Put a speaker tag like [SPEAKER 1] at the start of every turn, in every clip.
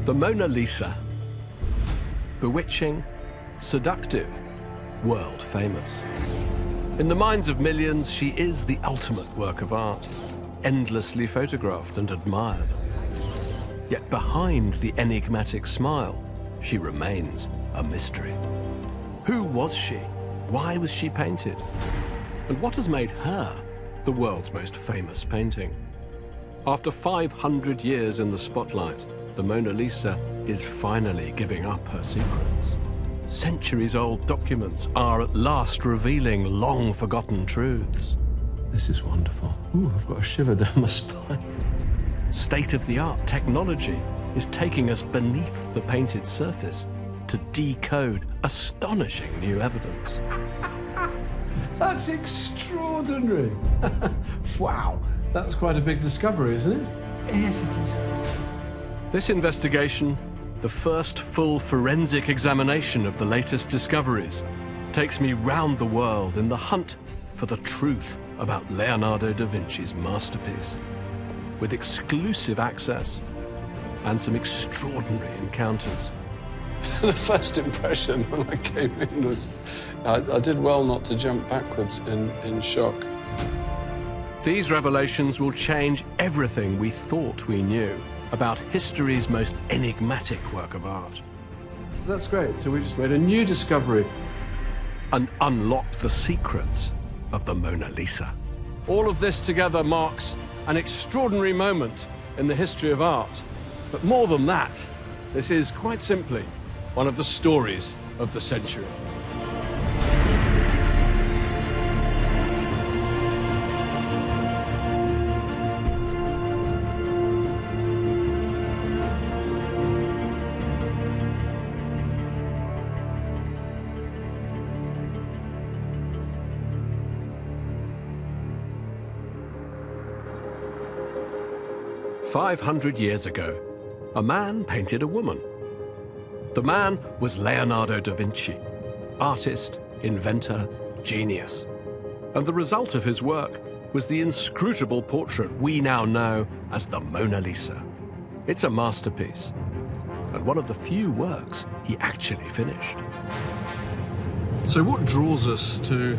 [SPEAKER 1] The Mona Lisa. Bewitching, seductive, world famous. In the minds of millions, she is the ultimate work of art, endlessly photographed and admired. Yet behind the enigmatic smile, she remains a mystery. Who was she? Why was she painted? And what has made her the world's most famous painting? After 500 years in the spotlight, the Mona Lisa is finally giving up her secrets. Centuries-old documents are at last revealing long-forgotten truths. This is wonderful. Ooh, I've got a shiver down my spine. State-of-the-art technology is taking us beneath the painted surface to decode astonishing new evidence. That's extraordinary. Wow, that's quite a big discovery, isn't it? Yes, it is. This investigation, the first full forensic examination of the latest discoveries, takes me round the world in the hunt for the truth about Leonardo da Vinci's masterpiece, with exclusive access and some extraordinary encounters.
[SPEAKER 2] The first impression when I came in was, I did well not to jump backwards in shock.
[SPEAKER 1] These revelations will change everything we thought we knew about history's most enigmatic work of art.
[SPEAKER 2] That's great. So we just made a new discovery.
[SPEAKER 1] And unlocked the secrets of the Mona Lisa. All of this together marks an extraordinary moment in the history of art. But more than that, this is quite simply one of the stories of the century. "500 years ago, a man painted a woman. The man was Leonardo da Vinci, artist, inventor, genius. And the result of his work was the inscrutable portrait we now know as the Mona Lisa. It's a masterpiece, and one of the few works he actually finished." So what draws us to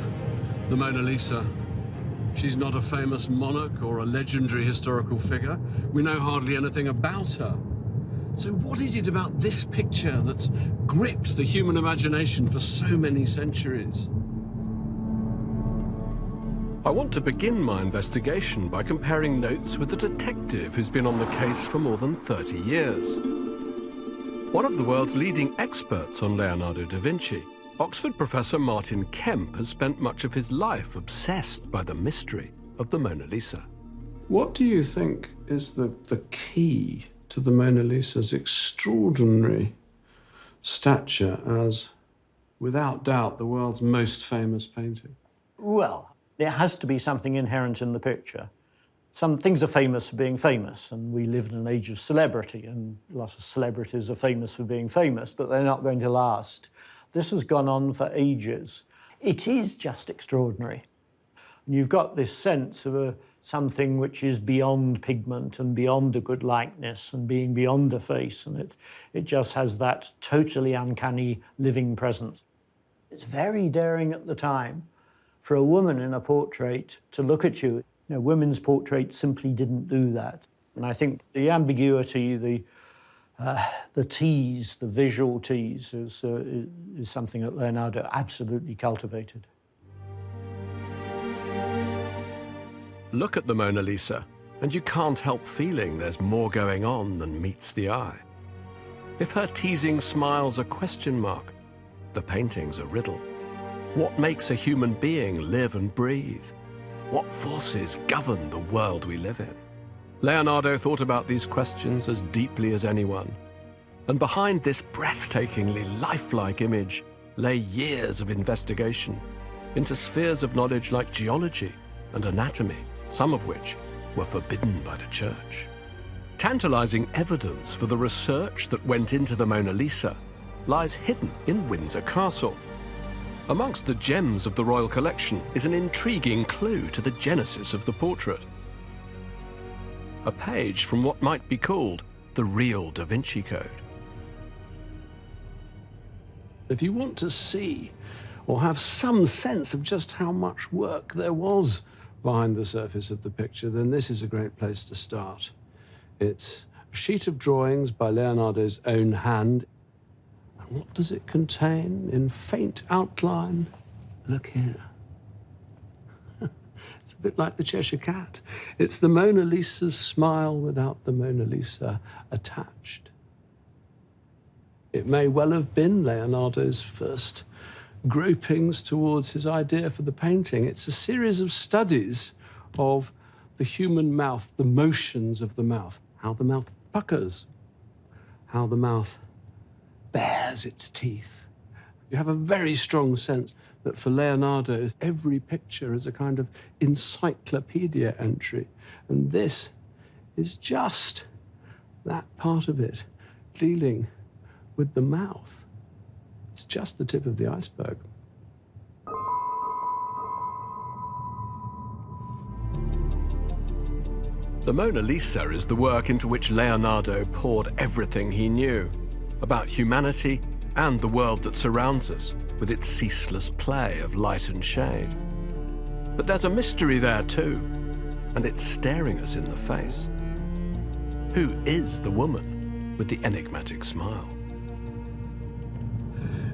[SPEAKER 1] the Mona Lisa? She's not a famous monarch or a legendary historical figure. We know hardly anything about her. So what is it about this picture that's gripped the human imagination for so many centuries? I want to begin my investigation by comparing notes with a detective who's been on the case for more than 30 years. One of the world's leading experts on Leonardo da Vinci, Oxford professor Martin Kemp has spent much of his life obsessed by the mystery of the Mona Lisa.
[SPEAKER 2] What do you think is the key to the Mona Lisa's extraordinary stature as, without doubt, the world's most famous painting?
[SPEAKER 3] Well, there has to be something inherent in the picture. Some things are famous for being famous, and we live in an age of celebrity, and lots of celebrities are famous for being famous, but they're not going to last. This has gone on for ages. It is just extraordinary. And you've got this sense of something which is beyond pigment and beyond a good likeness and being beyond a face, and it just has that totally uncanny living presence. It's very daring at the time for a woman in a portrait to look at you. You know, women's portraits simply didn't do that. And I think the ambiguity, the tease, the visual tease is something that Leonardo absolutely cultivated.
[SPEAKER 1] Look at the Mona Lisa, and you can't help feeling there's more going on than meets the eye. If her teasing smile's a question mark, the painting's a riddle. What makes a human being live and breathe? What forces govern the world we live in? Leonardo thought about these questions as deeply as anyone. And behind this breathtakingly lifelike image lay years of investigation into spheres of knowledge like geology and anatomy, some of which were forbidden by the church. Tantalizing evidence for the research that went into the Mona Lisa lies hidden in Windsor Castle. Amongst the gems of the royal collection is an intriguing clue to the genesis of the portrait. A page from what might be called the real Da Vinci Code.
[SPEAKER 2] If you want to see or have some sense of just how much work there was behind the surface of the picture, then this is a great place to start. It's a sheet of drawings by Leonardo's own hand. And what does it contain in faint outline? Look here. It's a bit like the Cheshire Cat. It's the Mona Lisa's smile without the Mona Lisa attached. It may well have been Leonardo's first gropings towards his idea for the painting. It's a series of studies of the human mouth, the motions of the mouth, how the mouth puckers, how the mouth bares its teeth. You have a very strong sense that for Leonardo, every picture is a kind of encyclopedia entry. And this is just that part of it, dealing with the mouth. It's just the tip of the iceberg.
[SPEAKER 1] The Mona Lisa is the work into which Leonardo poured everything he knew about humanity and the world that surrounds us, with its ceaseless play of light and shade. But there's a mystery there too, and it's staring us in the face. Who is the woman with the enigmatic smile?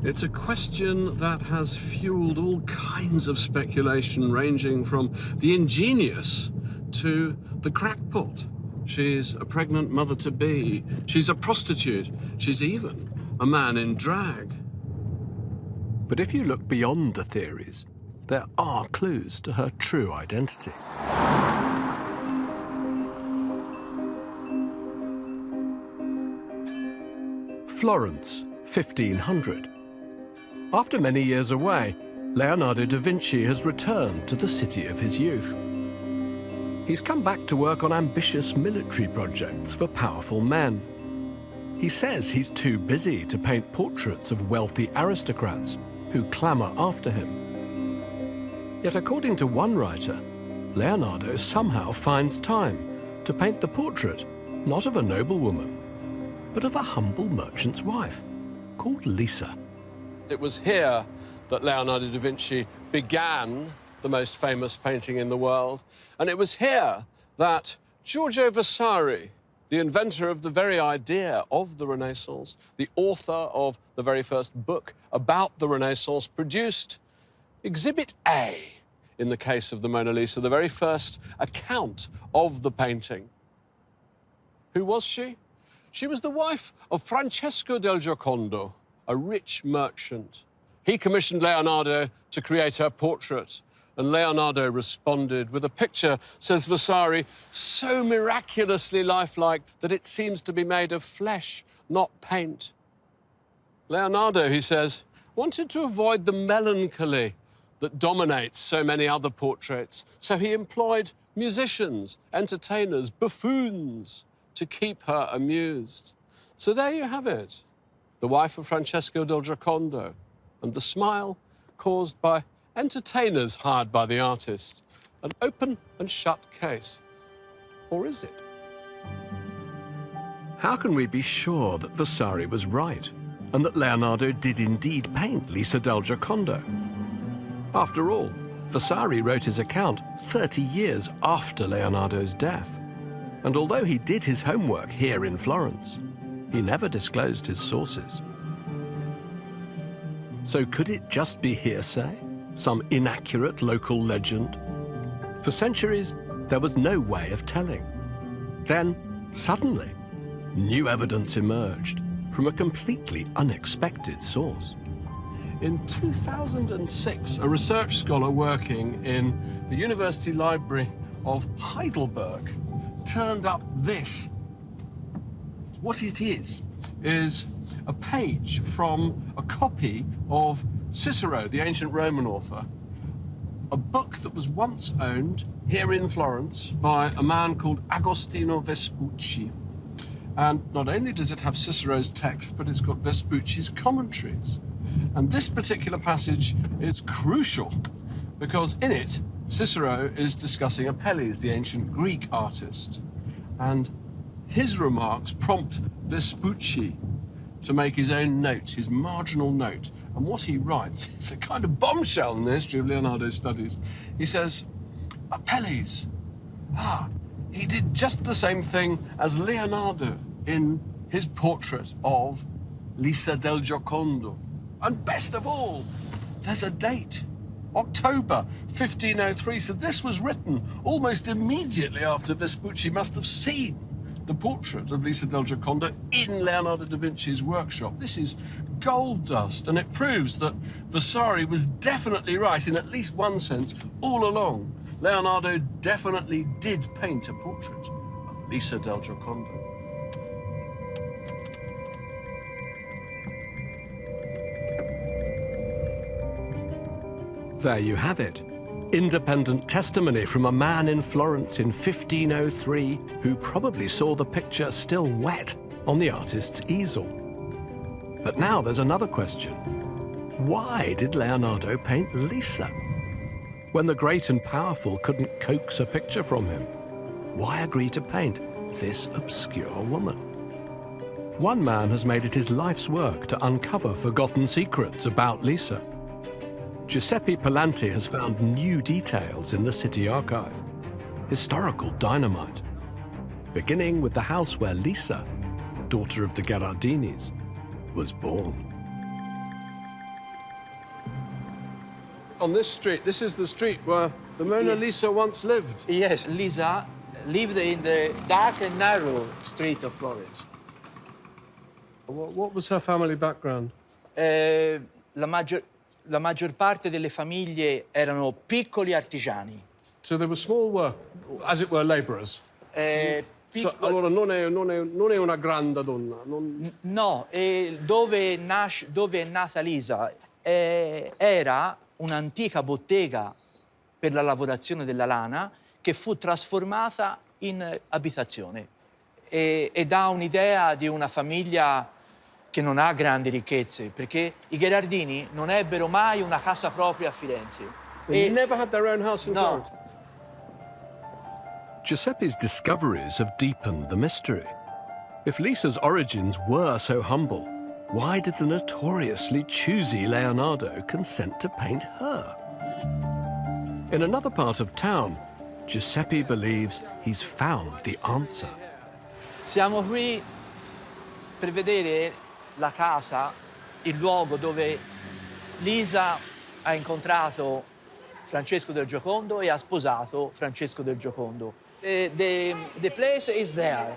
[SPEAKER 2] It's a question that has fueled all kinds of speculation, ranging from the ingenious to the crackpot. She's a pregnant mother-to-be. She's a prostitute. She's even a man in drag.
[SPEAKER 1] But if you look beyond the theories, there are clues to her true identity. Florence, 1500. After many years away, Leonardo da Vinci has returned to the city of his youth. He's come back to work on ambitious military projects for powerful men. He says he's too busy to paint portraits of wealthy aristocrats who clamour after him. Yet according to one writer, Leonardo somehow finds time to paint the portrait not of a noblewoman, but of a humble merchant's wife called Lisa.
[SPEAKER 2] It was here that Leonardo da Vinci began the most famous painting in the world. And it was here that Giorgio Vasari, the inventor of the very idea of the Renaissance, the author of the very first book about the Renaissance, produced Exhibit A in the case of the Mona Lisa, the very first account of the painting. Who was she? She was the wife of Francesco del Giocondo, a rich merchant. He commissioned Leonardo to create her portrait, and Leonardo responded with a picture, says Vasari, so miraculously lifelike that it seems to be made of flesh, not paint. Leonardo, he says, wanted to avoid the melancholy that dominates so many other portraits, so he employed musicians, entertainers, buffoons to keep her amused. So there you have it, the wife of Francesco del Giocondo, and the smile caused by entertainers hired by the artist. An open and shut case. Or is it?
[SPEAKER 1] How can we be sure that Vasari was right and that Leonardo did indeed paint Lisa del Giocondo? After all, Vasari wrote his account 30 years after Leonardo's death. And although he did his homework here in Florence, he never disclosed his sources. So could it just be hearsay? Some inaccurate local legend? For centuries, there was no way of telling. Then, suddenly, new evidence emerged from a completely unexpected source.
[SPEAKER 2] In 2006, a research scholar working in the University Library of Heidelberg turned up this. What it is a page from a copy of Cicero, the ancient Roman author, a book that was once owned here in Florence by a man called Agostino Vespucci. And not only does it have Cicero's text, but it's got Vespucci's commentaries. And this particular passage is crucial because in it, Cicero is discussing Apelles, the ancient Greek artist. And his remarks prompt Vespucci to make his own note, his marginal note. And what he writes is a kind of bombshell in the history of Leonardo's studies. He says, Apelles, he did just the same thing as Leonardo in his portrait of Lisa del Giocondo. And best of all, there's a date, October 1503. So this was written almost immediately after Vespucci must have seen the portrait of Lisa del Giocondo in Leonardo da Vinci's workshop. This is gold dust, and it proves that Vasari was definitely right in at least one sense all along. Leonardo definitely did paint a portrait of Lisa del Giocondo.
[SPEAKER 1] There you have it. Independent testimony from a man in Florence in 1503 who probably saw the picture still wet on the artist's easel. But now there's another question. Why did Leonardo paint Lisa? When the great and powerful couldn't coax a picture from him, why agree to paint this obscure woman? One man has made it his life's work to uncover forgotten secrets about Lisa. Giuseppe Palanti has found new details in the city archive. Historical dynamite. Beginning with the house where Lisa, daughter of the Gherardinis, was born.
[SPEAKER 2] On this street, this is the street where the Mona Lisa once lived.
[SPEAKER 4] Yes, Lisa lived in the dark and narrow street of Florence.
[SPEAKER 2] What was her family background?
[SPEAKER 4] La maggior parte delle famiglie erano piccoli artigiani.
[SPEAKER 2] So they were small, as it were, labourers. Allora non è una grande donna.
[SPEAKER 4] No, dove è nata Lisa era un'antica bottega per la lavorazione della lana che fu trasformata in abitazione e dà un'idea di una famiglia che non ha grandi ricchezze, perché i Gherardini non ebbero mai una casa propria a Firenze.
[SPEAKER 2] They never had their own house in Florence.
[SPEAKER 1] Giuseppe's discoveries have deepened the mystery. If Lisa's origins were so humble, why did the notoriously choosy Leonardo consent to paint her? In another part of town, Giuseppe believes he's found the answer.
[SPEAKER 4] Siamo qui per vedere la casa, il luogo dove Lisa ha incontrato Francesco del Giocondo e ha sposato Francesco del Giocondo. The place is there.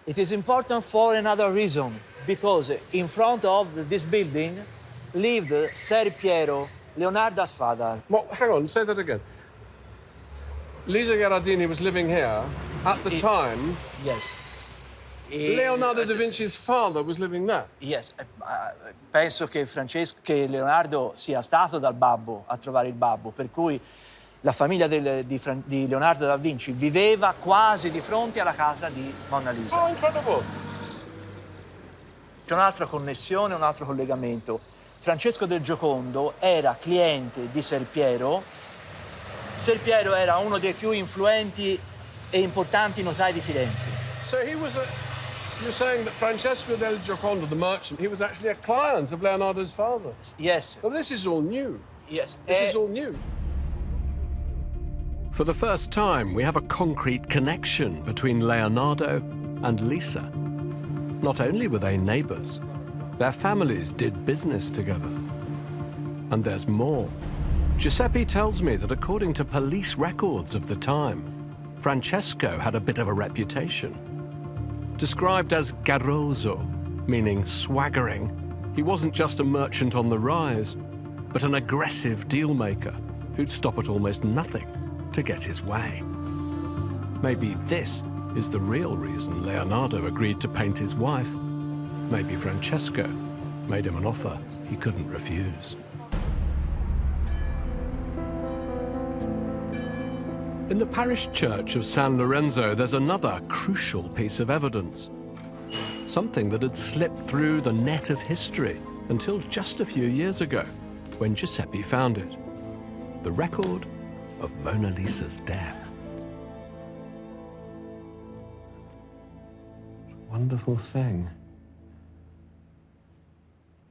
[SPEAKER 4] It is important for another reason, because in front of this building lived Ser Piero, Leonardo's father.
[SPEAKER 2] Well, hang on, say that again. Lisa Gherardini was living here at the time.
[SPEAKER 4] Yes.
[SPEAKER 2] Leonardo da Vinci's father was living there.
[SPEAKER 4] Yes. Penso che Leonardo sia stato dal babbo a trovare il babbo, per cui la famiglia di Leonardo da Vinci viveva quasi di fronte alla casa di Mona Lisa.
[SPEAKER 2] Oh, incredible!
[SPEAKER 4] C'è un'altra connessione, un altro collegamento. Francesco del Giocondo era cliente di Ser Piero. Ser Piero era uno dei più influenti e importanti notai di Firenze.
[SPEAKER 2] So you're saying that Francesco del Giocondo, the merchant, he was actually a client of Leonardo's father?
[SPEAKER 4] Yes.
[SPEAKER 2] Well, this is all new.
[SPEAKER 4] Yes.
[SPEAKER 2] This is all new.
[SPEAKER 1] For the first time, we have a concrete connection between Leonardo and Lisa. Not only were they neighbors, their families did business together. And there's more. Giuseppe tells me that according to police records of the time, Francesco had a bit of a reputation. Described as garroso, meaning swaggering, he wasn't just a merchant on the rise, but an aggressive deal-maker who'd stop at almost nothing to get his way. Maybe this is the real reason Leonardo agreed to paint his wife. Maybe Francesco made him an offer he couldn't refuse. In the parish church of San Lorenzo, there's another crucial piece of evidence. Something that had slipped through the net of history until just a few years ago, when Giuseppe found it. The record of Mona Lisa's death.
[SPEAKER 2] wonderful thing.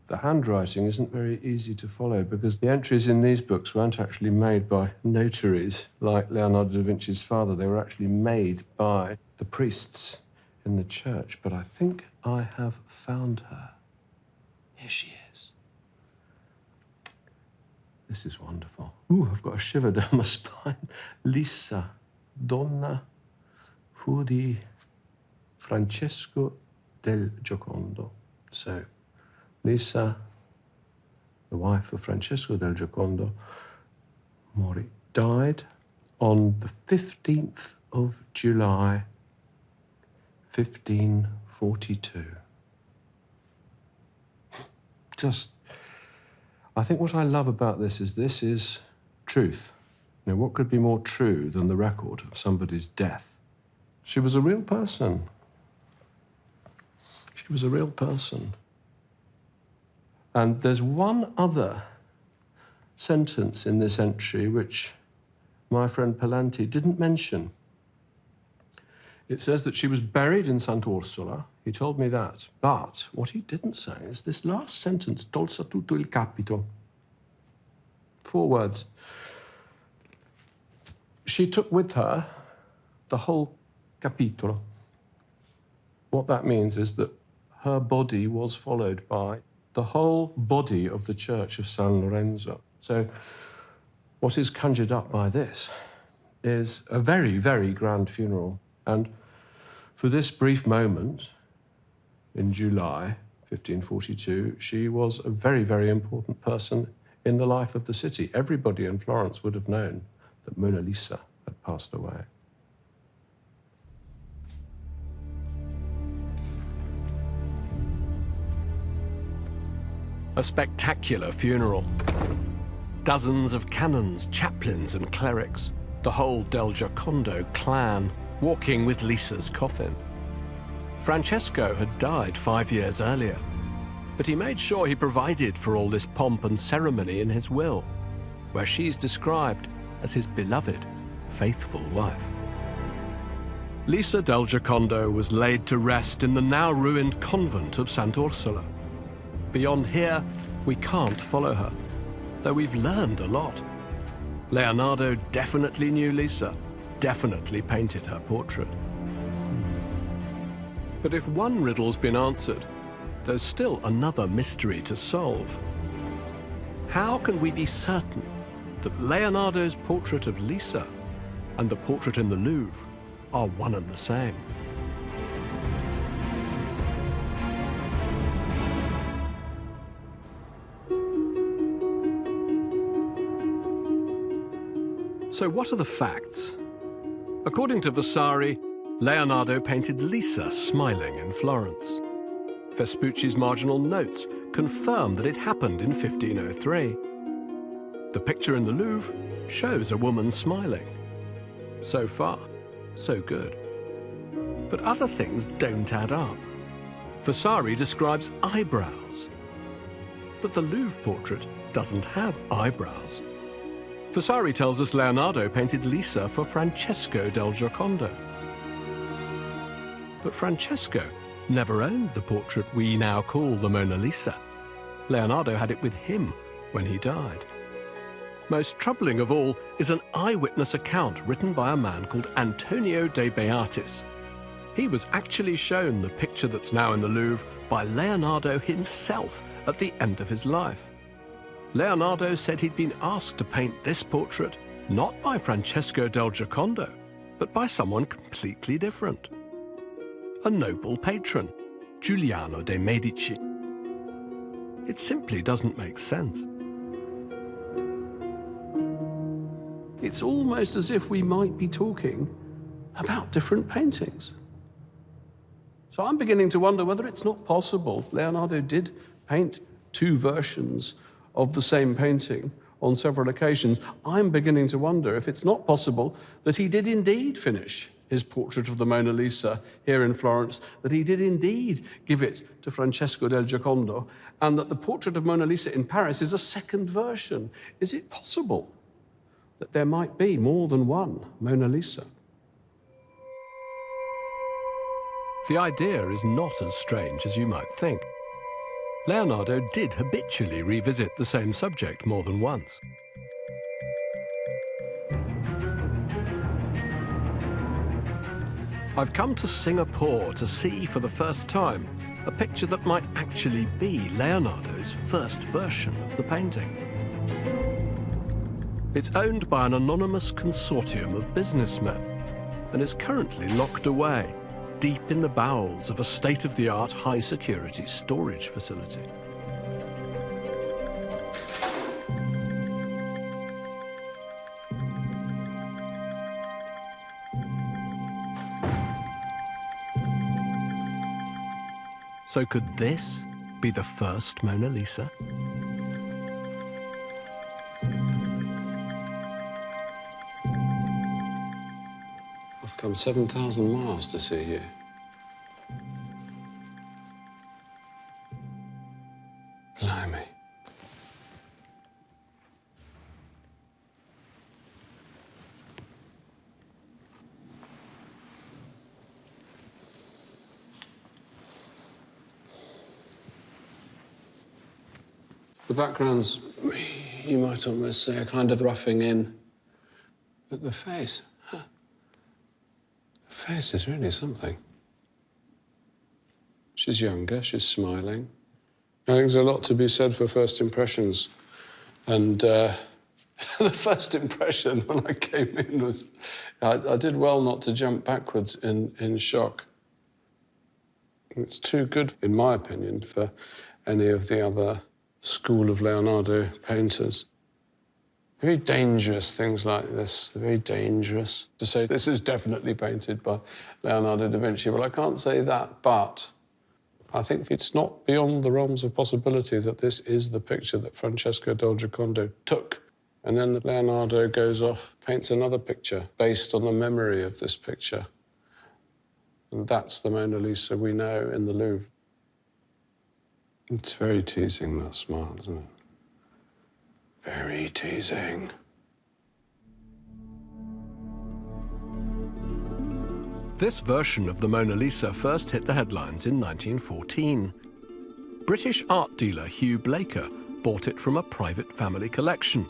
[SPEAKER 2] The handwriting isn't very easy to follow because the entries in these books weren't actually made by notaries like Leonardo da Vinci's father. They were actually made by the priests in the church. But I think I have found her. Here she is. This is wonderful. Ooh, I've got a shiver down my spine. Lisa, donna fu di Francesco del Giocondo. So, Lisa, the wife of Francesco del Giocondo, died on the 15th of July, 1542. I think what I love about this is truth. You know, what could be more true than the record of somebody's death? She was a real person. She was a real person. And there's one other sentence in this entry which my friend Pallanti didn't mention. It says that she was buried in Sant'Orsola. He told me that. But what he didn't say is this last sentence, tolse tutto il capito. 4 words. She took with her the whole capitolo. What that means is that her body was followed by the whole body of the Church of San Lorenzo. So what is conjured up by this is a very, very grand funeral. And for this brief moment in July 1542, she was a very, very important person in the life of the city. Everybody in Florence would have known that Mona Lisa had passed away.
[SPEAKER 1] A spectacular funeral. Dozens of canons, chaplains and clerics, the whole Del Giocondo clan walking with Lisa's coffin. Francesco had died 5 years earlier, but he made sure he provided for all this pomp and ceremony in his will, where she's described as his beloved, faithful wife. Lisa Del Giocondo was laid to rest in the now ruined convent of Sant'Orsola. Beyond here, we can't follow her, though we've learned a lot. Leonardo definitely knew Lisa, definitely painted her portrait. But if one riddle's been answered, there's still another mystery to solve. How can we be certain that Leonardo's portrait of Lisa and the portrait in the Louvre are one and the same? So what are the facts? According to Vasari, Leonardo painted Lisa smiling in Florence. Vespucci's marginal notes confirm that it happened in 1503. The picture in the Louvre shows a woman smiling. So far, so good. But other things don't add up. Vasari describes eyebrows, but the Louvre portrait doesn't have eyebrows. Vasari tells us Leonardo painted Lisa for Francesco del Giocondo. But Francesco never owned the portrait we now call the Mona Lisa. Leonardo had it with him when he died. Most troubling of all is an eyewitness account written by a man called Antonio de Beatis. He was actually shown the picture that's now in the Louvre by Leonardo himself at the end of his life. Leonardo said he'd been asked to paint this portrait not by Francesco del Giocondo, but by someone completely different. A noble patron, Giuliano de' Medici. It simply doesn't make sense.
[SPEAKER 2] It's almost as if we might be talking about different paintings. So I'm beginning to wonder whether it's not possible Leonardo did paint 2 versions of the same painting on several occasions. I'm beginning to wonder if it's not possible that he did indeed finish his portrait of the Mona Lisa here in Florence, that he did indeed give it to Francesco del Giocondo, and that the portrait of Mona Lisa in Paris is a second version. Is it possible that there might be more than one Mona Lisa?
[SPEAKER 1] The idea is not as strange as you might think. Leonardo did habitually revisit the same subject more than once. I've come to Singapore to see for the first time a picture that might actually be Leonardo's first version of the painting. It's owned by an anonymous consortium of businessmen and is currently locked away deep in the bowels of a state-of-the-art high-security storage facility. So could this be the first Mona Lisa?
[SPEAKER 2] I've come 7,000 miles to see you. Blimey. The background's, you might almost say, a kind of roughing in. But the face, huh? The face is really something. She's younger, she's smiling. I think there's a lot to be said for first impressions. And the first impression when I came in was, I did well not to jump backwards in shock. It's too good, in my opinion, for any of the other school of Leonardo painters. Very dangerous things like this, they're very dangerous. To say this is definitely painted by Leonardo da Vinci, well, I can't say that, but I think it's not beyond the realms of possibility that this is the picture that Francesco del Giocondo took. And then Leonardo goes off, paints another picture based on the memory of this picture. And that's the Mona Lisa we know in the Louvre. It's very teasing, that smile, isn't it? Very teasing.
[SPEAKER 1] This version of the Mona Lisa first hit the headlines in 1914. British art dealer Hugh Blaker bought it from a private family collection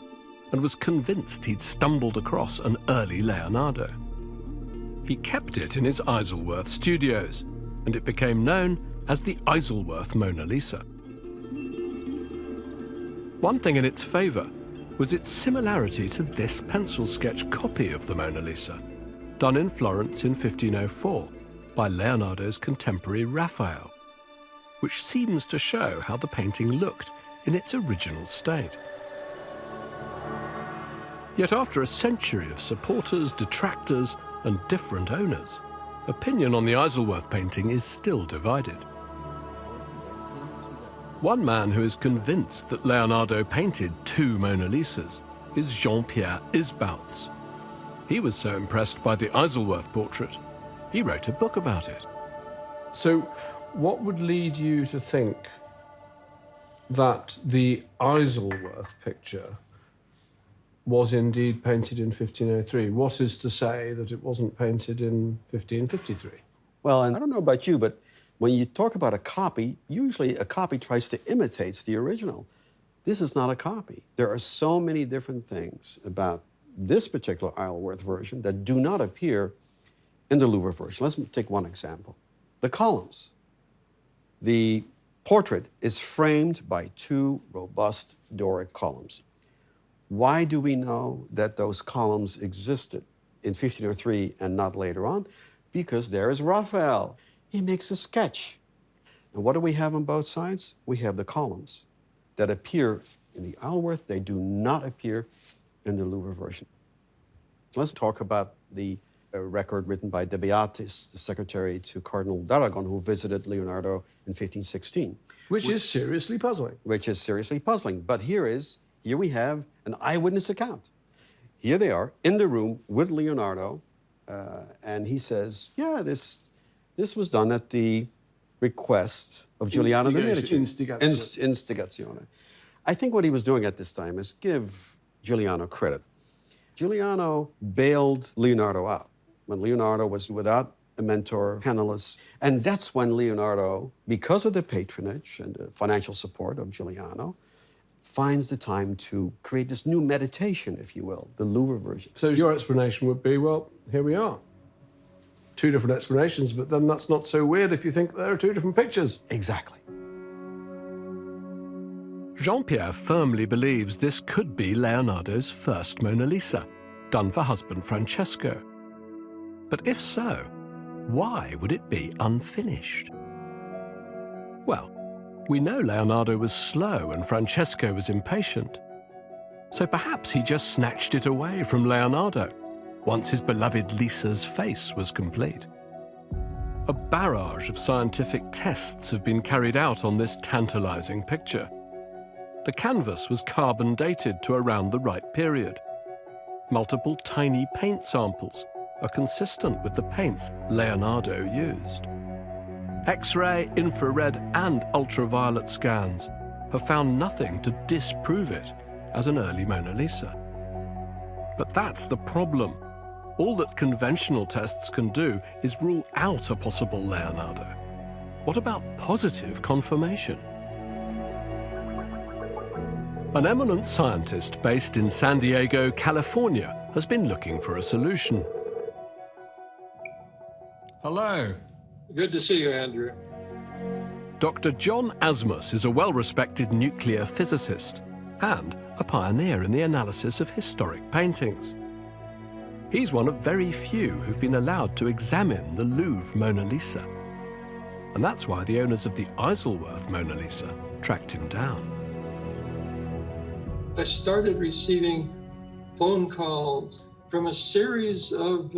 [SPEAKER 1] and was convinced he'd stumbled across an early Leonardo. He kept it in his Isleworth studios, and it became known as the Isleworth Mona Lisa. One thing in its favour was its similarity to this pencil sketch copy of the Mona Lisa, done in Florence in 1504 by Leonardo's contemporary Raphael, which seems to show how the painting looked in its original state. Yet after a century of supporters, detractors, and different owners, opinion on the Isleworth painting is still divided. One man who is convinced that Leonardo painted two Mona Lisas is Jean-Pierre Isbouts. He was so impressed by the Isleworth portrait, he wrote a book about it.
[SPEAKER 2] So what would lead you to think that the Isleworth picture was indeed painted in 1503? What is to say that it wasn't painted in 1553?
[SPEAKER 5] Well, and I don't know about you, but when you talk about a copy, usually a copy tries to imitate the original. This is not a copy. There are so many different things about this particular Isleworth version that do not appear in the Louvre version. Let's take one example. The columns. The portrait is framed by two robust Doric columns. Why do we know that those columns existed in 1503 and not later on? Because there is Raphael. He makes a sketch. And what do we have on both sides? We have the columns that appear in the Isleworth. They do not appear in the Louvre version. So let's talk about the record written by De Beatis, the secretary to Cardinal d'Aragon, who visited Leonardo in 1516.
[SPEAKER 2] Which is seriously puzzling.
[SPEAKER 5] Which is seriously puzzling. But here we have an eyewitness account. Here they are in the room with Leonardo, and he says, yeah, this was done at the request of Giuliano de' Medici. Instigazione. I think what he was doing at this time is give Giuliano credit. Giuliano bailed Leonardo out. When Leonardo was without a mentor, panelist. And that's when Leonardo, because of the patronage and the financial support of Giuliano, finds the time to create this new meditation, if you will, the Louvre version.
[SPEAKER 2] So your explanation would be, well, here we are. Two different explanations, but then that's not so weird if you think there are two different pictures.
[SPEAKER 5] Exactly.
[SPEAKER 1] Jean-Pierre firmly believes this could be Leonardo's first Mona Lisa, done for husband Francesco. But if so, why would it be unfinished? Well, we know Leonardo was slow and Francesco was impatient. So perhaps he just snatched it away from Leonardo once his beloved Lisa's face was complete. A barrage of scientific tests have been carried out on this tantalizing picture. The canvas was carbon dated to around the right period. Multiple tiny paint samples are consistent with the paints Leonardo used. X-ray, infrared, and ultraviolet scans have found nothing to disprove it as an early Mona Lisa. But that's the problem. All that conventional tests can do is rule out a possible Leonardo. What about positive confirmation? An eminent scientist based in San Diego, California, has been looking for a solution.
[SPEAKER 2] Hello.
[SPEAKER 6] Good to see you, Andrew.
[SPEAKER 1] Dr. John Asmus is a well-respected nuclear physicist and a pioneer in the analysis of historic paintings. He's one of very few who've been allowed to examine the Louvre Mona Lisa. And that's why the owners of the Isleworth Mona Lisa tracked him down.
[SPEAKER 6] I started receiving phone calls from a series of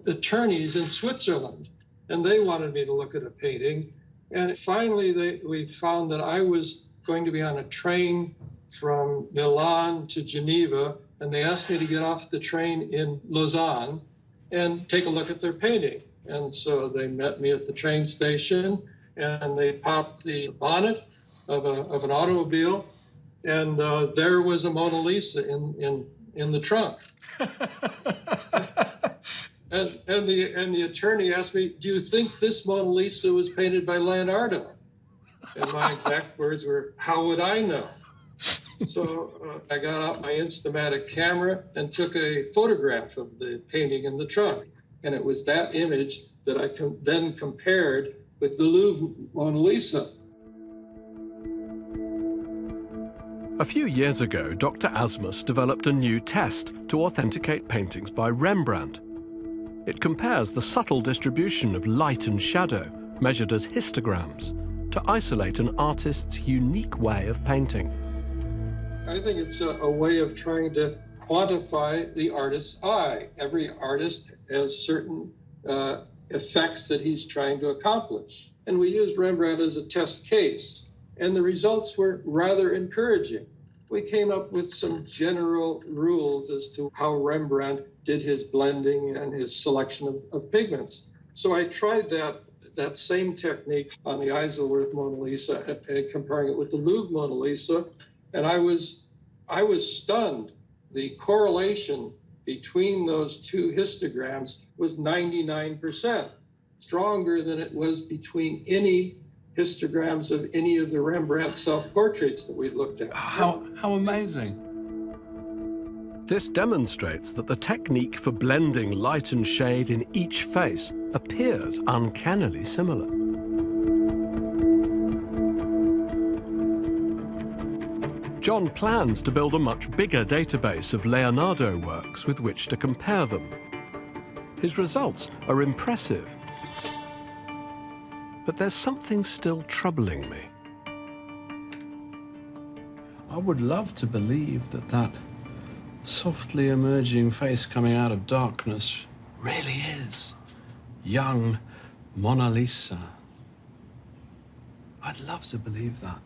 [SPEAKER 6] attorneys in Switzerland, and they wanted me to look at a painting. And finally, we found that I was going to be on a train from Milan to Geneva, and they asked me to get off the train in Lausanne and take a look at their painting. And so they met me at the train station, and they popped the bonnet of an automobile, and there was a Mona Lisa in the trunk. And the attorney asked me, "Do you think this Mona Lisa was painted by Leonardo?" And my exact words were, "How would I know?" So I got out my enigmatic camera and took a photograph of the painting in the trunk. And it was that image that I then compared with the Louvre Mona Lisa.
[SPEAKER 1] A few years ago, Dr. Asmus developed a new test to authenticate paintings by Rembrandt. It compares the subtle distribution of light and shadow, measured as histograms, to isolate an artist's unique way of painting.
[SPEAKER 6] I think it's a way of trying to quantify the artist's eye. Every artist has certain effects that he's trying to accomplish. And we used Rembrandt as a test case, and the results were rather encouraging. We came up with some general rules as to how Rembrandt did his blending and his selection of pigments. So I tried that same technique on the Isleworth Mona Lisa, comparing it with the Louvre Mona Lisa, and I was stunned. The correlation between those two histograms was 99%, stronger than it was between any histograms of any of the Rembrandt self-portraits that we looked at.
[SPEAKER 2] How amazing.
[SPEAKER 1] This demonstrates that the technique for blending light and shade in each face appears uncannily similar. John plans to build a much bigger database of Leonardo works with which to compare them. His results are impressive. But there's something still troubling me.
[SPEAKER 2] I would love to believe that softly emerging face coming out of darkness really is young Mona Lisa. I'd love to believe that.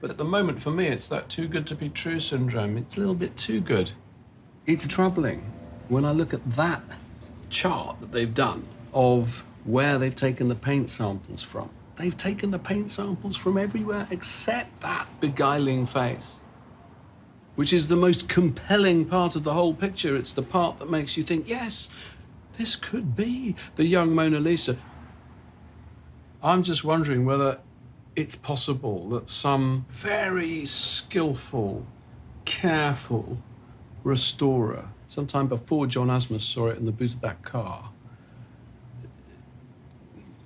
[SPEAKER 2] But at the moment, for me, it's that too good to be true syndrome. It's a little bit too good. It's troubling when I look at that chart that they've done of where they've taken the paint samples from. They've taken the paint samples from everywhere except that beguiling face, which is the most compelling part of the whole picture. It's the part that makes you think, yes, This could be the young Mona Lisa. I'm just wondering whether it's possible that some very skillful, careful restorer, sometime before John Asmus saw it in the boot of that car,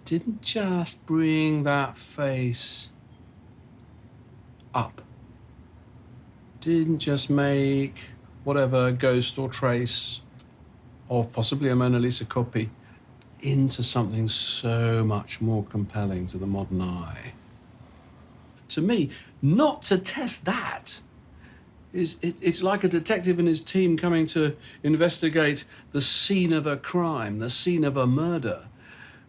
[SPEAKER 2] didn't just bring that face up. Didn't just make whatever ghost or trace of possibly a Mona Lisa copy into something so much more compelling to the modern eye. To me, not to test that it's like a detective and his team coming to investigate the scene of a crime, the scene of a murder,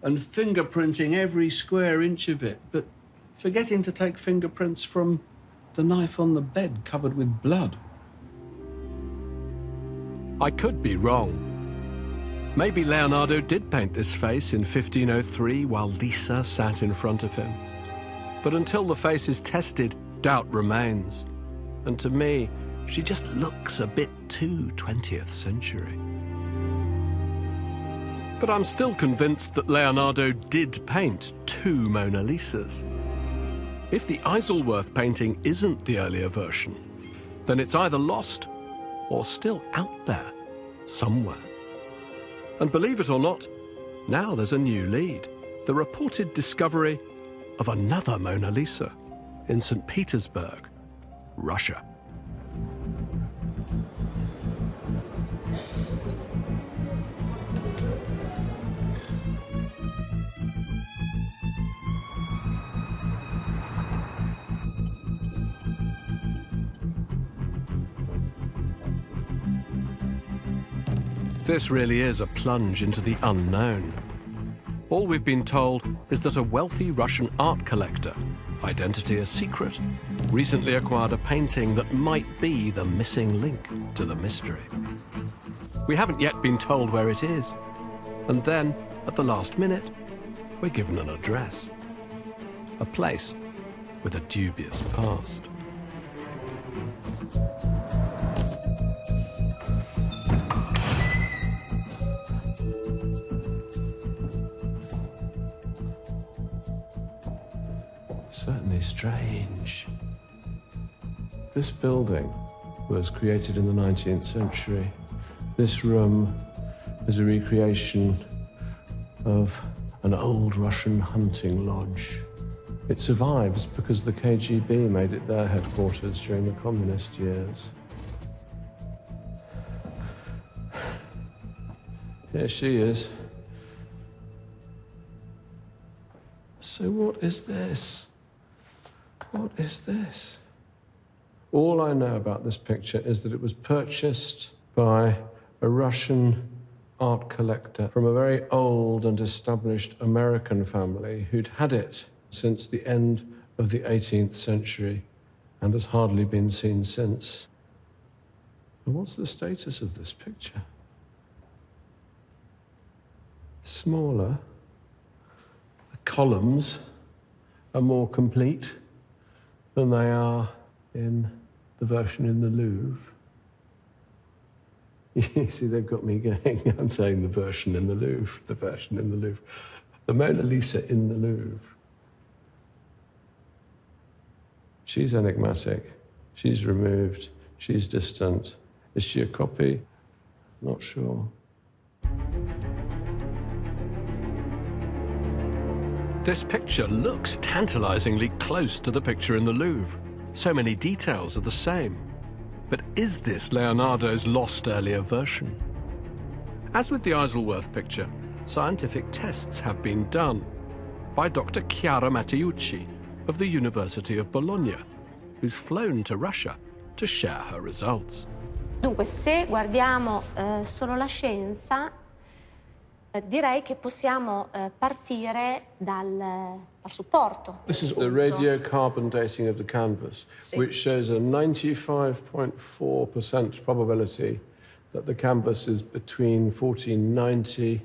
[SPEAKER 2] and fingerprinting every square inch of it, but forgetting to take fingerprints from the knife on the bed covered with blood.
[SPEAKER 1] I could be wrong. Maybe Leonardo did paint this face in 1503 while Lisa sat in front of him. But until the face is tested, doubt remains. And to me, she just looks a bit too 20th century. But I'm still convinced that Leonardo did paint two Mona Lisas. If the Isleworth painting isn't the earlier version, then it's either lost or still out there somewhere. And believe it or not, now there's a new lead. The reported discovery of another Mona Lisa in St. Petersburg, Russia. This really is a plunge into the unknown. All we've been told is that a wealthy Russian art collector, identity a secret, recently acquired a painting that might be the missing link to the mystery. We haven't yet been told where it is. And then, at the last minute, we're given an address. A place with a dubious past.
[SPEAKER 2] Certainly strange. This building was created in the 19th century. This room is a recreation of an old Russian hunting lodge. It survives because the KGB made it their headquarters during the communist years. Here she is. So what is this? What is this? All I know about this picture is that it was purchased by a Russian art collector from a very old and established American family who'd had it since the end of the 18th century and has hardly been seen since. And what's the status of this picture? Smaller. The columns are more complete than they are in the version in the Louvre. You see, they've got me going. I'm saying the version in the Louvre, the version in the Louvre. The Mona Lisa in the Louvre. She's enigmatic. She's removed. She's distant. Is she a copy? Not sure.
[SPEAKER 1] This picture looks tantalizingly close to the picture in the Louvre. So many details are the same. But is this Leonardo's lost earlier version? As with the Isleworth picture, scientific tests have been done by Dr. Chiara Matteucci of the University of Bologna, who's flown to Russia to share her results.
[SPEAKER 7] Dunque, se guardiamo solo la scienza, direi che possiamo partire dal supporto.
[SPEAKER 2] This is the radiocarbon dating of the canvas, which shows a 95.4% probability that the canvas is between 1490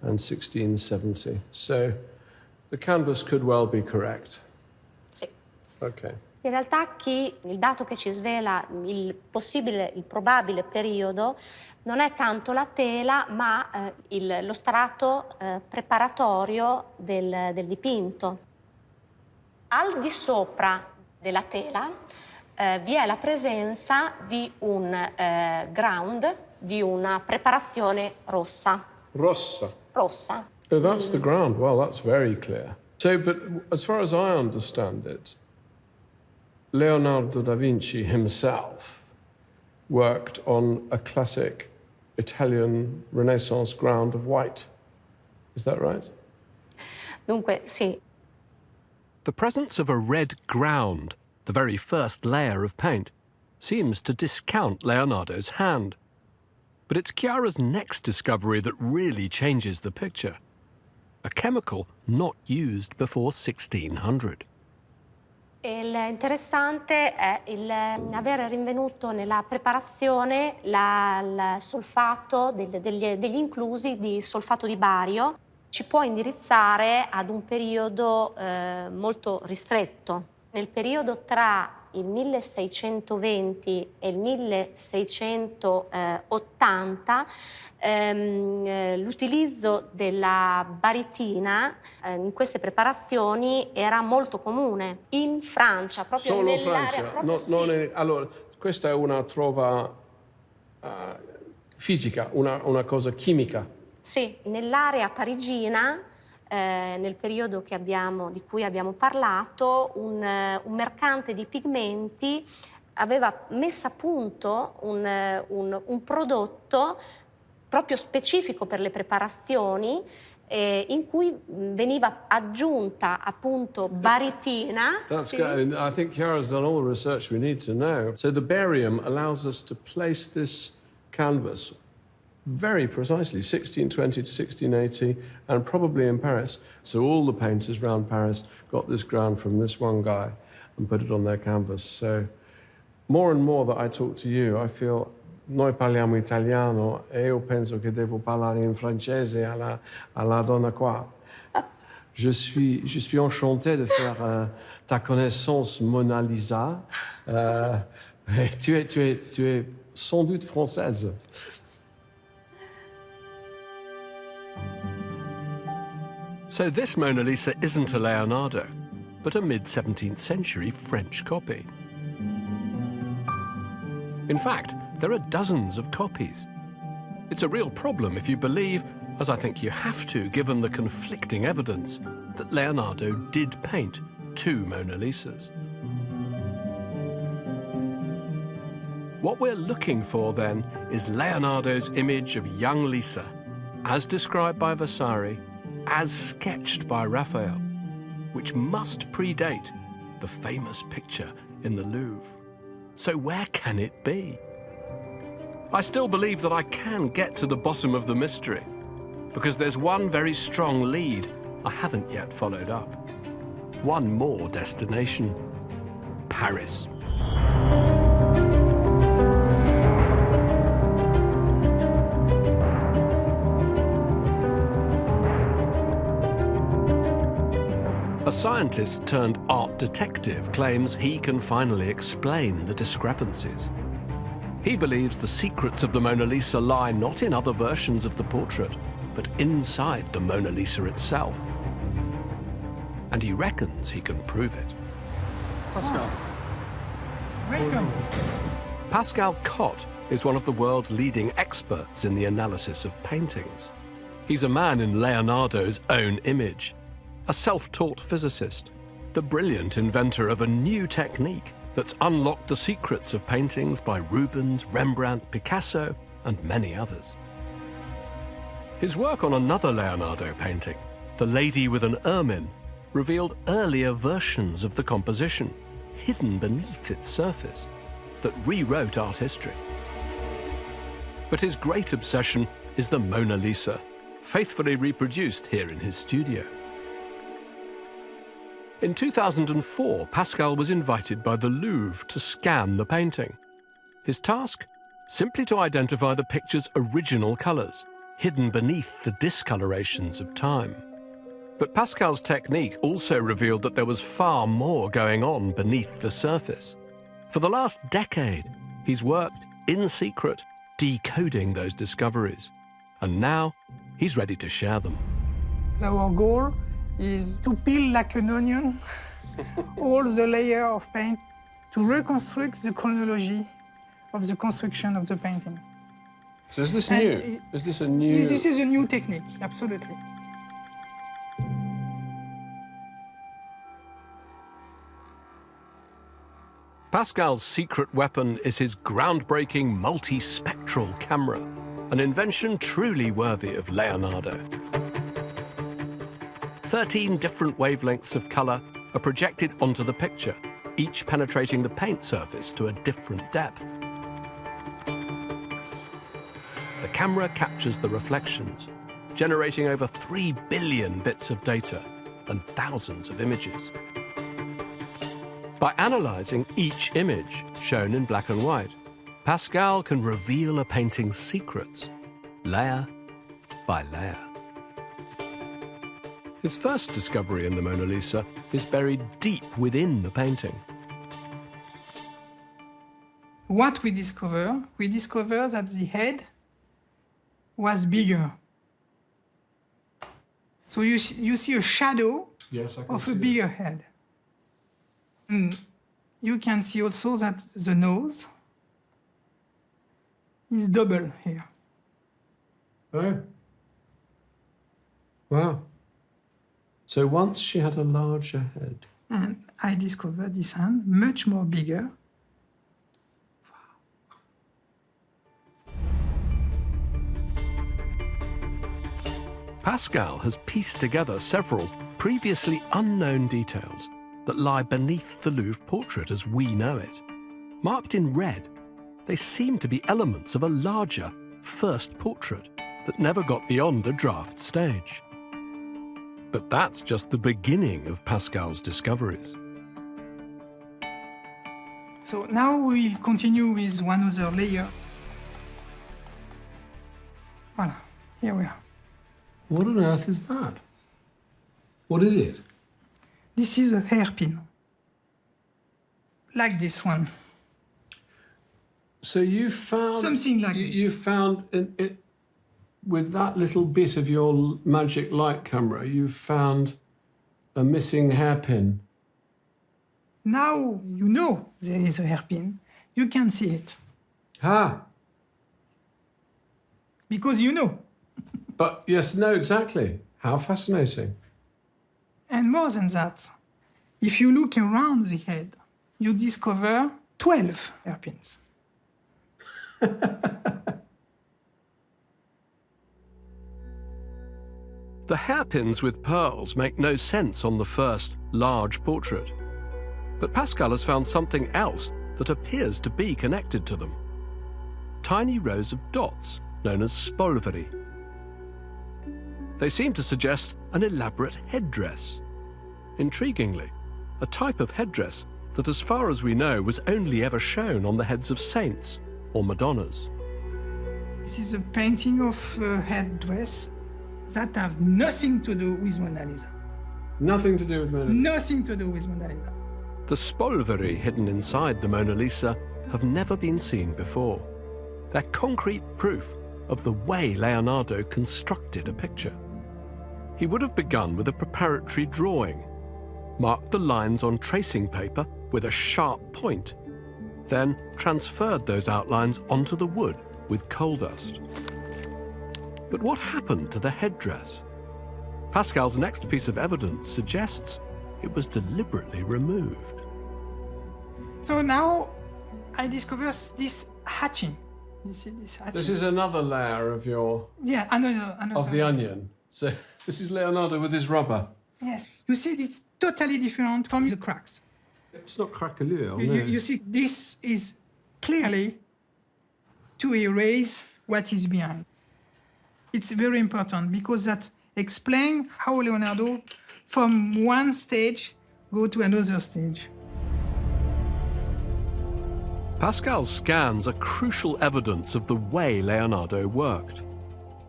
[SPEAKER 2] and 1670. So the canvas could well be correct.
[SPEAKER 7] Sì.
[SPEAKER 2] Okay.
[SPEAKER 7] In realtà il dato che ci svela il probabile periodo non è tanto la tela, ma lo strato preparatorio del dipinto. Al di sopra della tela vi è la presenza di un ground, di una preparazione rossa.
[SPEAKER 2] Rossa.
[SPEAKER 7] Rossa.
[SPEAKER 2] Oh, that's the ground. Well, that's very clear. So, but as far as I understand it, Leonardo da Vinci himself worked on a classic Italian Renaissance ground of white. Is that right?
[SPEAKER 7] Dunque, sì.
[SPEAKER 1] The presence of a red ground, the very first layer of paint, seems to discount Leonardo's hand. But it's Chiara's next discovery that really changes the picture. A chemical not used before 1600.
[SPEAKER 7] Interessante è aver rinvenuto nella preparazione il solfato, degli inclusi di solfato di bario. Ci può indirizzare ad un periodo molto ristretto. Nel periodo tra il 1620 e il 1680 l'utilizzo della baritina in queste preparazioni era molto comune. In Francia, proprio
[SPEAKER 2] Solo
[SPEAKER 7] nell'area...
[SPEAKER 2] Francia?
[SPEAKER 7] Proprio, sì.
[SPEAKER 2] Allora, questa è una trova fisica, una cosa chimica.
[SPEAKER 7] Sì, nell'area parigina, nel periodo di cui abbiamo parlato, un mercante di pigmenti aveva messo a punto un prodotto proprio specifico per le preparazioni in cui veniva aggiunta appunto baritina.
[SPEAKER 2] That's
[SPEAKER 7] sì.
[SPEAKER 2] good. I think Chiara's done all the research we need to know. So the barium allows us to place this canvas very precisely, 1620 to 1680, and probably in Paris. So all the painters around Paris got this ground from this one guy and put it on their canvas. So more and more that I talk to you, I feel noi parliamo italiano e io penso che devo parlare in francese alla donna qua. Je suis enchanté de faire ta connaissance, Mona Lisa. Tu es sans doute française.
[SPEAKER 1] So this Mona Lisa isn't a Leonardo, but a mid-17th century French copy. In fact, there are dozens of copies. It's a real problem if you believe, as I think you have to given the conflicting evidence, that Leonardo did paint two Mona Lisas. What we're looking for, then, is Leonardo's image of young Lisa, as described by Vasari, as sketched by Raphael, which must predate the famous picture in the Louvre. So where can it be? I still believe that I can get to the bottom of the mystery, because there's one very strong lead I haven't yet followed up. One more destination: Paris. A scientist turned art detective claims he can finally explain the discrepancies. He believes the secrets of the Mona Lisa lie not in other versions of the portrait, but inside the Mona Lisa itself. And he reckons he can prove it.
[SPEAKER 2] Pascal.
[SPEAKER 8] Welcome.
[SPEAKER 1] Pascal Cott is one of the world's leading experts in the analysis of paintings. He's a man in Leonardo's own image, a self-taught physicist, the brilliant inventor of a new technique that's unlocked the secrets of paintings by Rubens, Rembrandt, Picasso, and many others. His work on another Leonardo painting, The Lady with an Ermine, revealed earlier versions of the composition, hidden beneath its surface, that rewrote art history. But his great obsession is the Mona Lisa, faithfully reproduced here in his studio. In 2004, Pascal was invited by the Louvre to scan the painting. His task? Simply to identify the picture's original colours, hidden beneath the discolorations of time. But Pascal's technique also revealed that there was far more going on beneath the surface. For the last decade, he's worked in secret, decoding those discoveries. And now, he's ready to share them.
[SPEAKER 8] Our goal is to peel like an onion all the layers of paint to reconstruct the chronology of the construction of the painting.
[SPEAKER 2] So is this
[SPEAKER 8] And
[SPEAKER 2] new? Is this a new...
[SPEAKER 8] This is a new technique, absolutely.
[SPEAKER 1] Pascal's secret weapon is his groundbreaking multi-spectral camera, an invention truly worthy of Leonardo. 13 different wavelengths of colour are projected onto the picture, each penetrating the paint surface to a different depth. The camera captures the reflections, generating over 3 billion bits of data and thousands of images. By analysing each image, shown in black and white, Pascal can reveal a painting's secrets, layer by layer. His first discovery in the Mona Lisa is buried deep within the painting.
[SPEAKER 8] What we discover that the head was bigger. So you see a shadow
[SPEAKER 2] Yes, I can
[SPEAKER 8] of
[SPEAKER 2] see
[SPEAKER 8] a
[SPEAKER 2] it.
[SPEAKER 8] bigger head. And you can see also that the nose is double here.
[SPEAKER 2] Oh. Wow. So once she had a larger head.
[SPEAKER 8] And I discovered this hand much more bigger.
[SPEAKER 1] Pascal has pieced together several previously unknown details that lie beneath the Louvre portrait as we know it. Marked in red, they seem to be elements of a larger first portrait that never got beyond a draft stage. But that's just the beginning of Pascal's discoveries.
[SPEAKER 8] So now we continue with one other layer. Voilà, here we are.
[SPEAKER 2] What on earth is that? What is it?
[SPEAKER 8] This is a hairpin, like this one.
[SPEAKER 2] So you found...
[SPEAKER 8] Something like this.
[SPEAKER 2] You found, with that little bit of your magic light camera, you found a missing hairpin.
[SPEAKER 8] Now you know there is a hairpin. You can see it,
[SPEAKER 2] Ah!
[SPEAKER 8] because you know.
[SPEAKER 2] But yes, no, exactly. How fascinating.
[SPEAKER 8] And more than that, if you look around the head, you discover 12 hairpins.
[SPEAKER 1] The hairpins with pearls make no sense on the first large portrait. But Pascal has found something else that appears to be connected to them. Tiny rows of dots, known as spolveri. They seem to suggest an elaborate headdress. Intriguingly, a type of headdress that, as far as we know, was only ever shown on the heads of saints or Madonnas.
[SPEAKER 8] This is a painting of a headdress that have nothing to do with Mona Lisa.
[SPEAKER 2] Nothing to do with Mona Lisa.
[SPEAKER 8] Nothing to do with Mona Lisa.
[SPEAKER 1] The spolveri hidden inside the Mona Lisa have never been seen before. They're concrete proof of the way Leonardo constructed a picture. He would have begun with a preparatory drawing, marked the lines on tracing paper with a sharp point, then transferred those outlines onto the wood with coal dust. But what happened to the headdress? Pascal's next piece of evidence suggests it was deliberately removed.
[SPEAKER 8] So now I discover this hatching. You see this hatching?
[SPEAKER 2] This is another layer of your...
[SPEAKER 8] Yeah, another.
[SPEAKER 2] of the onion. So this is Leonardo with his rubber.
[SPEAKER 8] Yes. You see, it's totally different from the cracks.
[SPEAKER 2] It's not craquelure,
[SPEAKER 8] You see, this is clearly to erase what is behind. It's very important because that explains how Leonardo, from one stage, go to another stage.
[SPEAKER 1] Pascal's scans are crucial evidence of the way Leonardo worked,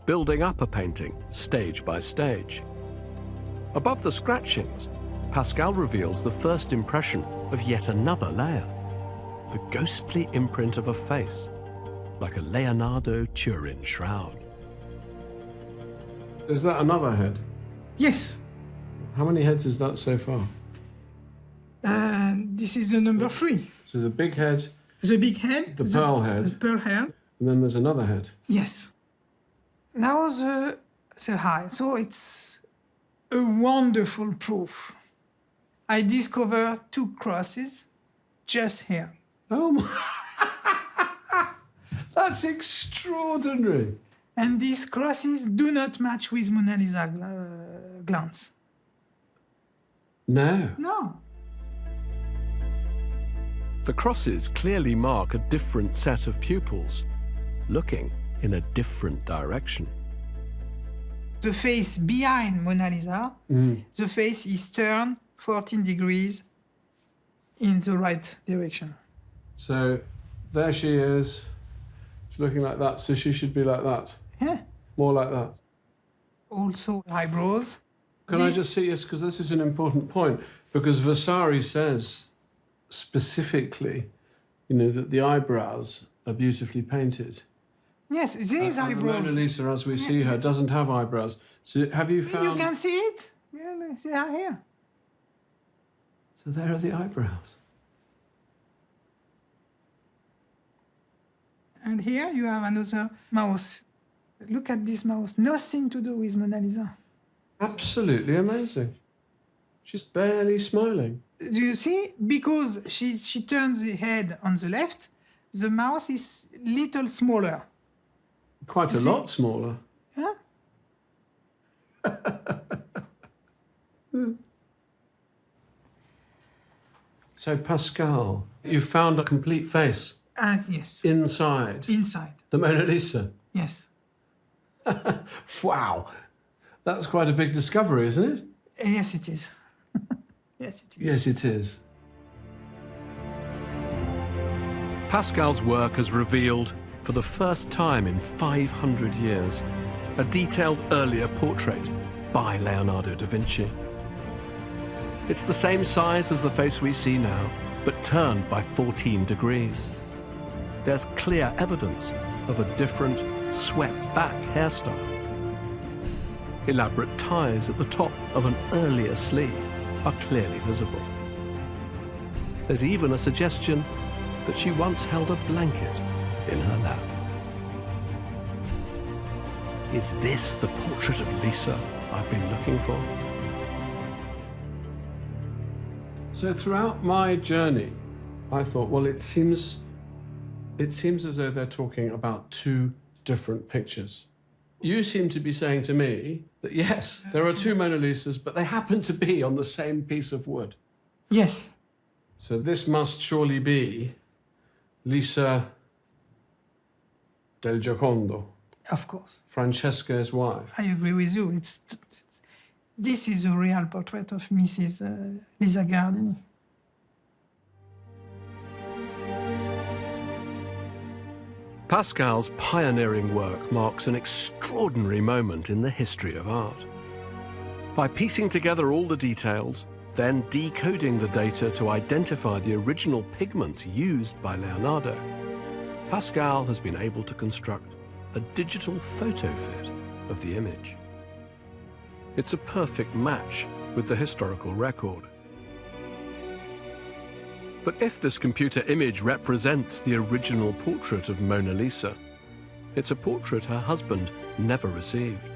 [SPEAKER 1] building up a painting stage by stage. Above the scratchings, Pascal reveals the first impression of yet another layer, the ghostly imprint of a face, like a Leonardo Turin shroud.
[SPEAKER 2] Is that another head?
[SPEAKER 8] Yes.
[SPEAKER 2] How many heads is that so far?
[SPEAKER 8] This is the number 3.
[SPEAKER 2] So the big head,
[SPEAKER 8] The big head.
[SPEAKER 2] the pearl
[SPEAKER 8] The
[SPEAKER 2] head,
[SPEAKER 8] pearl head.
[SPEAKER 2] and then there's another head.
[SPEAKER 8] Yes. Now the eye. So it's a wonderful proof. I discovered 2 crosses just here.
[SPEAKER 2] Oh my! That's extraordinary.
[SPEAKER 8] And these crosses do not match with Mona Lisa glance.
[SPEAKER 2] No.
[SPEAKER 8] No.
[SPEAKER 1] The crosses clearly mark a different set of pupils, looking in a different direction.
[SPEAKER 8] The face behind Mona Lisa, the face is turned 14 degrees in the right direction.
[SPEAKER 2] So there she is. She's looking like that, so she should be like that.
[SPEAKER 8] Yeah.
[SPEAKER 2] More like that.
[SPEAKER 8] Also eyebrows.
[SPEAKER 2] Can I just see this? Because this is an important point. Because Vasari says specifically, that the eyebrows are beautifully painted.
[SPEAKER 8] Yes, these
[SPEAKER 2] And
[SPEAKER 8] eyebrows.
[SPEAKER 2] the Mona Lisa, as we see her, doesn't have eyebrows. So have you found...
[SPEAKER 8] You can see it. Really, they are here.
[SPEAKER 2] So there are the eyebrows.
[SPEAKER 8] And here you have another mouse. Look at this mouse. Nothing to do with Mona Lisa.
[SPEAKER 2] Absolutely amazing. She's barely smiling.
[SPEAKER 8] Do you see? Because she turns the head on the left, the mouse is little smaller.
[SPEAKER 2] Quite a lot smaller.
[SPEAKER 8] Yeah?
[SPEAKER 2] So Pascal, you found a complete face
[SPEAKER 8] And yes,
[SPEAKER 2] inside
[SPEAKER 8] inside.
[SPEAKER 2] the Mona Lisa.
[SPEAKER 8] Yes.
[SPEAKER 2] Wow. That's quite a big discovery, isn't it?
[SPEAKER 8] Yes, it is. Yes, it is.
[SPEAKER 2] Yes, it is.
[SPEAKER 1] Pascal's work has revealed, for the first time in 500 years, a detailed earlier portrait by Leonardo da Vinci. It's the same size as the face we see now, but turned by 14 degrees. There's clear evidence of a different, swept-back hairstyle. Elaborate ties at the top of an earlier sleeve are clearly visible. There's even a suggestion that she once held a blanket in her lap. Is this the portrait of Lisa I've been looking for?
[SPEAKER 2] So throughout my journey, I thought, well, it seems as though they're talking about 2 different pictures. You seem to be saying to me that, yes, there are 2 Mona Lisas, but they happen to be on the same piece of wood.
[SPEAKER 8] Yes.
[SPEAKER 2] So this must surely be Lisa del Giocondo,
[SPEAKER 8] Of course.
[SPEAKER 2] Francesca's wife.
[SPEAKER 8] I agree with you. This is a real portrait of Mrs. Lisa Gardini.
[SPEAKER 1] Pascal's pioneering work marks an extraordinary moment in the history of art. By piecing together all the details, then decoding the data to identify the original pigments used by Leonardo, Pascal has been able to construct a digital photo fit of the image. It's a perfect match with the historical record. But if this computer image represents the original portrait of Mona Lisa, it's a portrait her husband never received.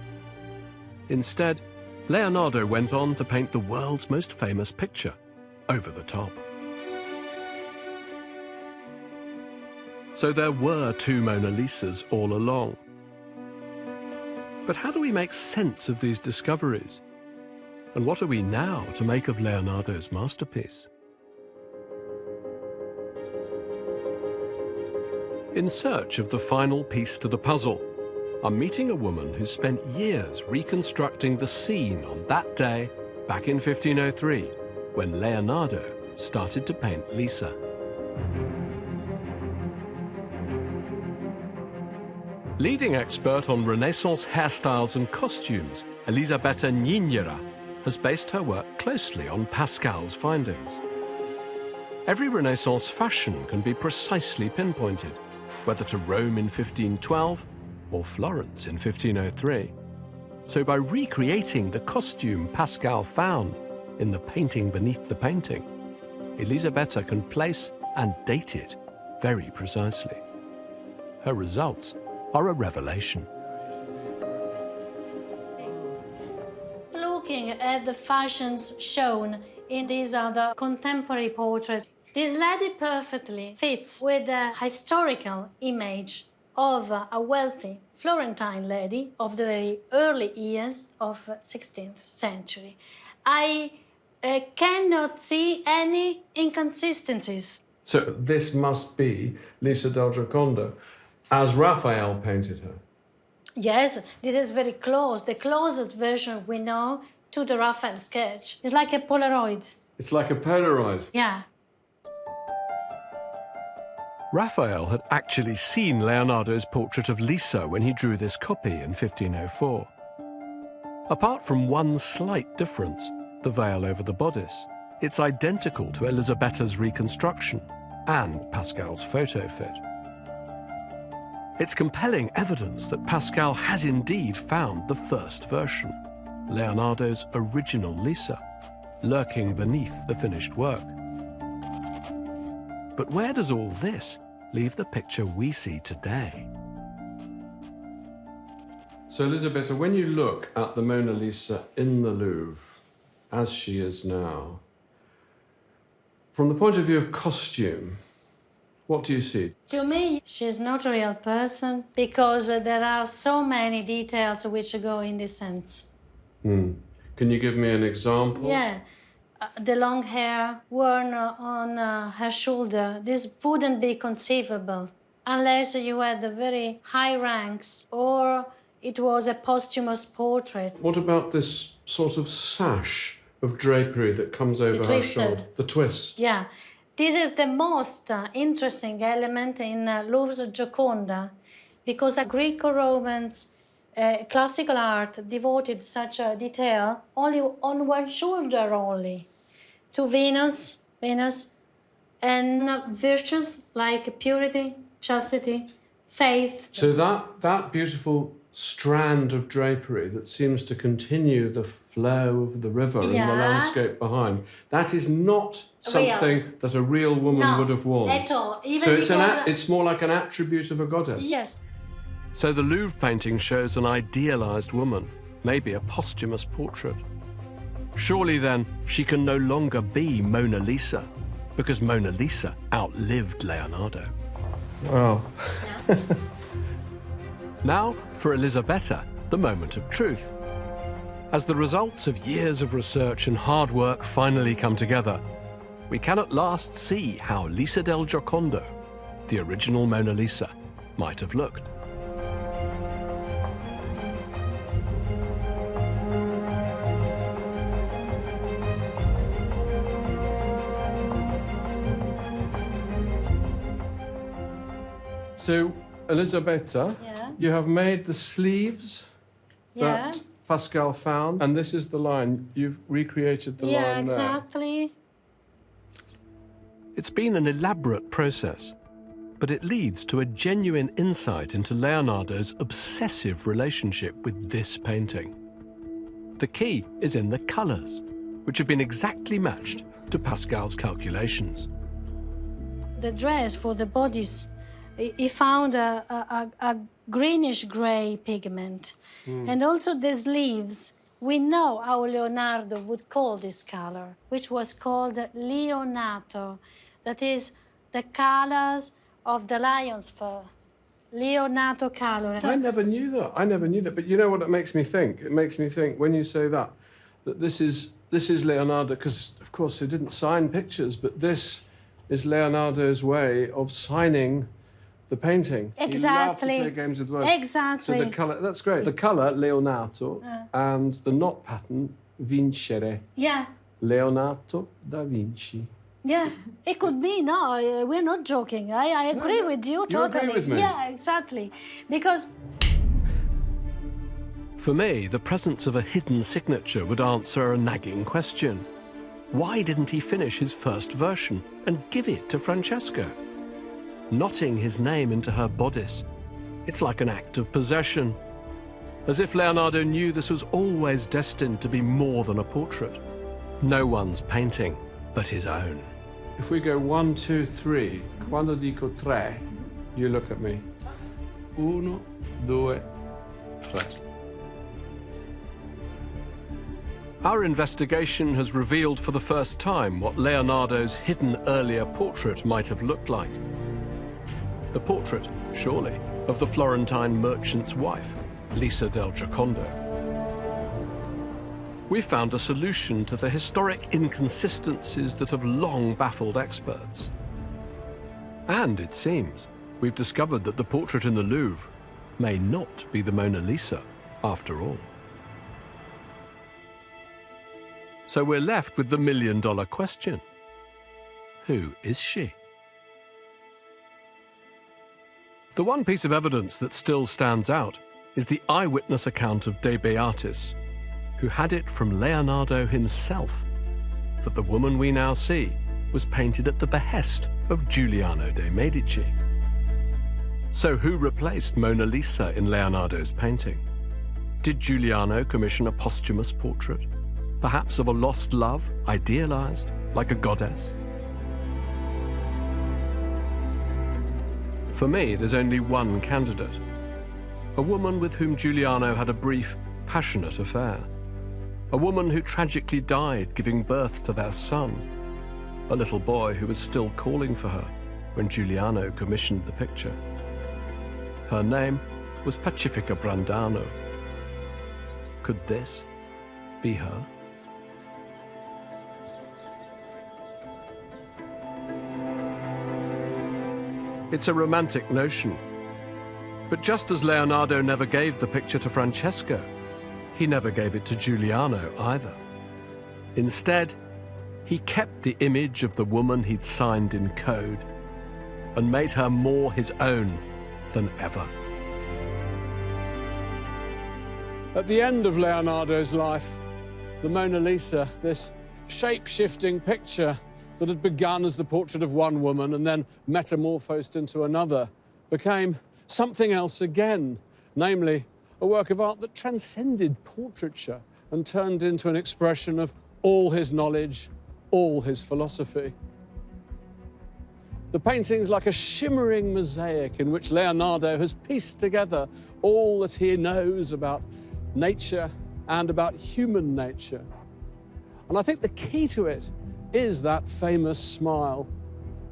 [SPEAKER 1] Instead, Leonardo went on to paint the world's most famous picture over the top. So there were 2 Mona Lisas all along. But how do we make sense of these discoveries? And what are we now to make of Leonardo's masterpiece? In search of the final piece to the puzzle, I'm meeting a woman who spent years reconstructing the scene on that day back in 1503, when Leonardo started to paint Lisa. Leading expert on Renaissance hairstyles and costumes, Elisabetta Nignera, has based her work closely on Pascal's findings. Every Renaissance fashion can be precisely pinpointed, whether to Rome in 1512 or Florence in 1503. So by recreating the costume Pascal found in the painting beneath the painting, Elisabetta can place and date it very precisely. Her results are a revelation.
[SPEAKER 9] Looking at the fashions shown in these other contemporary portraits, this lady perfectly fits with the historical image of a wealthy Florentine lady of the very early years of 16th century. I cannot see any inconsistencies.
[SPEAKER 2] So this must be Lisa del Giocondo, as Raphael painted her.
[SPEAKER 9] Yes, this is very close, the closest version we know to the Raphael sketch. It's like a Polaroid.
[SPEAKER 2] It's like a Polaroid.
[SPEAKER 9] Yeah.
[SPEAKER 1] Raphael had actually seen Leonardo's portrait of Lisa when he drew this copy in 1504. Apart from one slight difference, the veil over the bodice, it's identical to Elisabetta's reconstruction and Pascal's photo fit. It's compelling evidence that Pascal has indeed found the first version, Leonardo's original Lisa, lurking beneath the finished work. But where does all this leave the picture we see today?
[SPEAKER 2] So, Elisabetta, when you look at the Mona Lisa in the Louvre, as she is now, from the point of view of costume, what do you see?
[SPEAKER 9] To me, she's not a real person because there are so many details which go in this sense.
[SPEAKER 2] Can you give me an example?
[SPEAKER 9] Yeah. The long hair worn on her shoulder, this wouldn't be conceivable unless you had the very high ranks or it was a posthumous portrait.
[SPEAKER 2] What about this sort of sash of drapery that comes over her shoulder? The twist.
[SPEAKER 9] Yeah. This is the most interesting element in Louvre's Gioconda because Greco-Romans classical art devoted such a detail only on one shoulder only, to Venus, and virtues like purity, chastity, faith.
[SPEAKER 2] So that beautiful strand of drapery that seems to continue the flow of the river and the landscape behind, that is not something that a real woman would have worn.
[SPEAKER 9] At all.
[SPEAKER 2] Even so it's more like an attribute of a goddess.
[SPEAKER 9] Yes.
[SPEAKER 1] So the Louvre painting shows an idealized woman, maybe a posthumous portrait. Surely then, she can no longer be Mona Lisa, because Mona Lisa outlived Leonardo.
[SPEAKER 2] Wow.
[SPEAKER 9] Yeah.
[SPEAKER 1] Now, for Elisabetta, the moment of truth. As the results of years of research and hard work finally come together, we can at last see how Lisa del Giocondo, the original Mona Lisa, might have looked.
[SPEAKER 2] So, Elisabetta, you have made the sleeves that Pascal found, and this is the line. You've recreated the line there.
[SPEAKER 9] Yeah, exactly.
[SPEAKER 1] It's been an elaborate process, but it leads to a genuine insight into Leonardo's obsessive relationship with this painting. The key is in the colours, which have been exactly matched to Pascal's calculations.
[SPEAKER 9] The dress for the bodice, he found a greenish-grey pigment. And also the sleeves. We know how Leonardo would call this color, which was called leonato. That is the colors of the lion's fur. Leonato color.
[SPEAKER 2] I never knew that. But you know what it makes me think? It makes me think, when you say that this is Leonardo, because, of course, he didn't sign pictures, but this is Leonardo's way of signing the painting.
[SPEAKER 9] Exactly.
[SPEAKER 2] He loved to play games with words.
[SPEAKER 9] Exactly.
[SPEAKER 2] So the colour, that's great. The colour, Leonato, and the knot pattern, vincere.
[SPEAKER 9] Yeah.
[SPEAKER 2] Leonardo da Vinci.
[SPEAKER 9] Yeah, it could be. No, we're not joking. I agree with you totally.
[SPEAKER 2] You agree with me?
[SPEAKER 9] Yeah, exactly. Because
[SPEAKER 1] For me, the presence of a hidden signature would answer a nagging question. Why didn't he finish his first version and give it to Francesca? Knotting his name into her bodice, it's like an act of possession. As if Leonardo knew this was always destined to be more than a portrait. No one's painting but his own.
[SPEAKER 2] If we go 1, 2, 3, quando dico tre, you look at me. 1, 2, 3.
[SPEAKER 1] Our investigation has revealed for the first time what Leonardo's hidden earlier portrait might have looked like. The portrait, surely, of the Florentine merchant's wife, Lisa del Giocondo. We found a solution to the historic inconsistencies that have long baffled experts. And it seems we've discovered that the portrait in the Louvre may not be the Mona Lisa after all. So we're left with the million-dollar question. Who is she? The one piece of evidence that still stands out is the eyewitness account of De Beatis, who had it from Leonardo himself that the woman we now see was painted at the behest of Giuliano de' Medici. So who replaced Mona Lisa in Leonardo's painting? Did Giuliano commission a posthumous portrait? Perhaps of a lost love, idealized, like a goddess? For me, there's only one candidate. A woman with whom Giuliano had a brief, passionate affair. A woman who tragically died giving birth to their son. A little boy who was still calling for her when Giuliano commissioned the picture. Her name was Pacifica Brandano. Could this be her? It's a romantic notion. But just as Leonardo never gave the picture to Francesca, he never gave it to Giuliano either. Instead, he kept the image of the woman he'd signed in code and made her more his own than ever.
[SPEAKER 2] At the end of Leonardo's life, the Mona Lisa, this shape-shifting picture that had begun as the portrait of one woman and then metamorphosed into another, became something else again, namely a work of art that transcended portraiture and turned into an expression of all his knowledge, all his philosophy. The painting's like a shimmering mosaic in which Leonardo has pieced together all that he knows about nature and about human nature. And I think the key to it is that famous smile.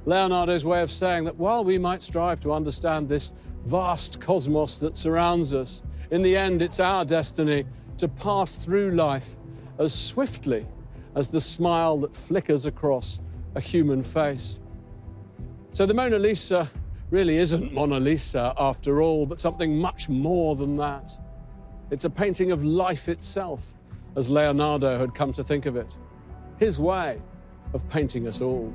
[SPEAKER 2] Leonardo's way of saying that while we might strive to understand this vast cosmos that surrounds us, in the end it's our destiny to pass through life as swiftly as the smile that flickers across a human face. So the Mona Lisa really isn't Mona Lisa after all, but something much more than that. It's a painting of life itself, as Leonardo had come to think of it. His way of painting us all.